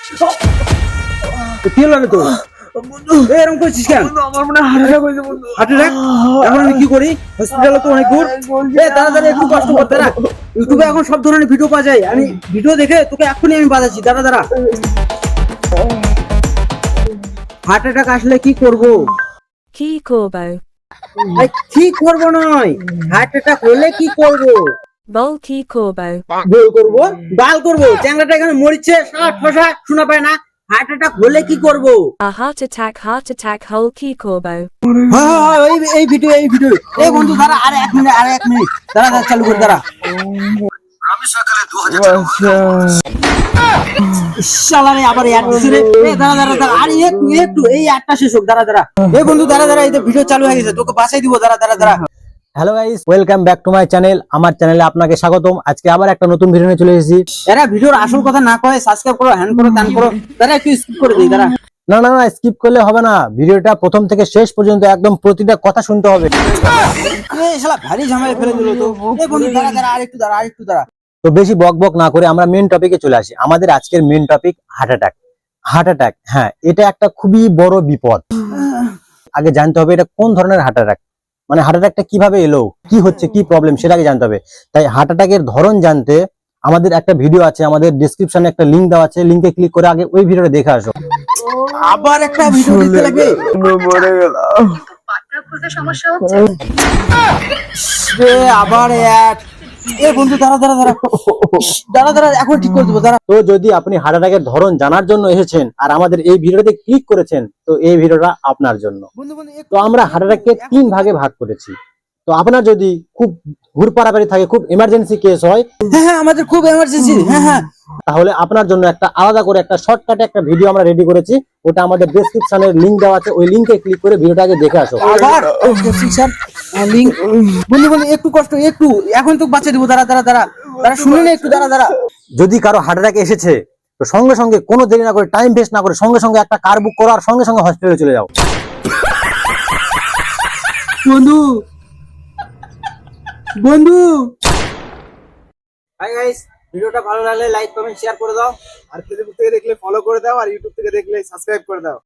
কি হলো তোর? এরকম করছিস কেন? আমার মনে হার্ট অ্যাটাক হয়েছে বন্ধু। Heart attack? এখন আমি কি করি? হসপিটালে তো অনেক দূর। তাড়াতাড়ি একটু কষ্ট কর দাঁড়া। ইউটিউবে এখন সব ধরনের ভিডিও পাওয়া যায়। আমি ভিডিও দেখে তোকে এক্ষুনি আমি বাজাচ্ছি। দাঁড়া। হার্ট অ্যাটাক আসলে কি করব? কি করবো? কি করব নয়, হার্ট অ্যাটাক হলে কি করব? বল কি করবো? গোল করব, গাল করব। চ্যাংড়াটা এখানে মরিচ্ছে, শালা ঠসা শোনা পায় না। হার্ট অ্যাটাক হলে কি করব? Heart attack হল কি করবো? হ্যাঁ, এই ভিডিও এই বন্ধু দাঁড়া, আরে এক মিনিট দাঁড়া চালু করে দাঁড়া। শালারে আবার অ্যাড দিছে রে। দাঁড়া আরে একটু এই অ্যাডটা শেষ হোক। দাঁড়া এই বন্ধু দাঁড়া এই যে ভিডিও চালু হয়ে গেছে, তোকে বাঁচাই দিব। দাঁড়া। Hello guys, welcome back to my channel. আমার চ্যানেলে আপনাকে স্বাগতম। আজকে আবার একটা নতুন ভিডিও নিয়ে চলে এসেছি। এরা ভিডিওর আসল কথা না কয় সাবস্ক্রাইব করো, হ্যান্ড করো, ত্যান করো। দাঁড়া একটু স্কিপ করে দিই। দাঁড়া না স্কিপ করলে হবে না, ভিডিওটা প্রথম থেকে শেষ পর্যন্ত একদম প্রতিটা কথা শুনতে হবে। শালা ভারী ঝামেলা ফেলে দিল তো। এই বন্ধু দাঁড়া আরেকটু দাঁড়া। তো বেশি বক না করে আমরা মেন টপিকে চলে আসি। আমাদের আজকের মেন টপিক হার্ট অ্যাটাক। হ্যাঁ, এটা একটা খুবই বড় বিপদ। আগে জানতে হবে এটা কোন ধরনের হার্ট অ্যাটাক, মানে হার্ট অ্যাটাকটা কিভাবে এলো, কি হচ্ছে, কি প্রবলেম সেটা আগে জানতে হবে। তাই হার্ট অ্যাটাকের ধরন জানতে আমাদের একটা ভিডিও আছে, আমাদের ডেসক্রিপশনে একটা লিংক দেওয়া আছে, লিংকে ক্লিক করে আগে ওই ভিডিওটা দেখে আসো। আবার একটা ভিডিও দিতে লাগবে। মরে গেলাম। আবার এই বন্ধু দাঁড়া এখন ঠিক করে দেবো। দাঁড়া তো যদি আপনি হার্ট অ্যাটাকের ধরন জানার জন্য এসেছেন আর আমাদের এই ভিডিওতে ক্লিক করেছেন, তো এই ভিডিওটা আপনার জন্য। তো আমরা হার্ট অ্যাটাককে 3 ভাগে ভাগ করেছি। তো আপনার যদি খুব ঘুরপাড়াপাড়ি থাকে, খুব এমার্জেন্সি কেস হয়, হ্যাঁ আমাদের খুব এমার্জেন্সি। হ্যাঁ তাহলে আপনার জন্য একটা আলাদা করে একটা শর্টকাটে একটা ভিডিও আমরা রেডি করেছি। ওটা আমাদের ডেসক্রিপশনের লিংক দেওয়া আছে, ওই লিংকে ক্লিক করে ভিডিওটা আগে দেখে আসো। আবার ডেসক্রিপশন লিংক। বন্ধু একটু কষ্ট, একটু এখন তো বাঁচিয়ে দেবো। দাঁড়া শুনে নে একটু। দাঁড়া যদি কারো হার্ট অ্যাটাক এসেছে, তো সঙ্গে সঙ্গে কোনো দেরি না করে, টাইম ওয়েস্ট না করে সঙ্গে সঙ্গে একটা কার বুক করো আর সঙ্গে সঙ্গে হসপিটালে চলে যাও। বন্ধু হাই গাইস, ভিডিওটা ভালো লাগলে লাইক কমেন্ট শেয়ার করে দাও। আর ফেসবুক থেকে দেখলে ফলো করে দাও, আর ইউটিউব থেকে দেখলে সাবস্ক্রাইব করে দাও।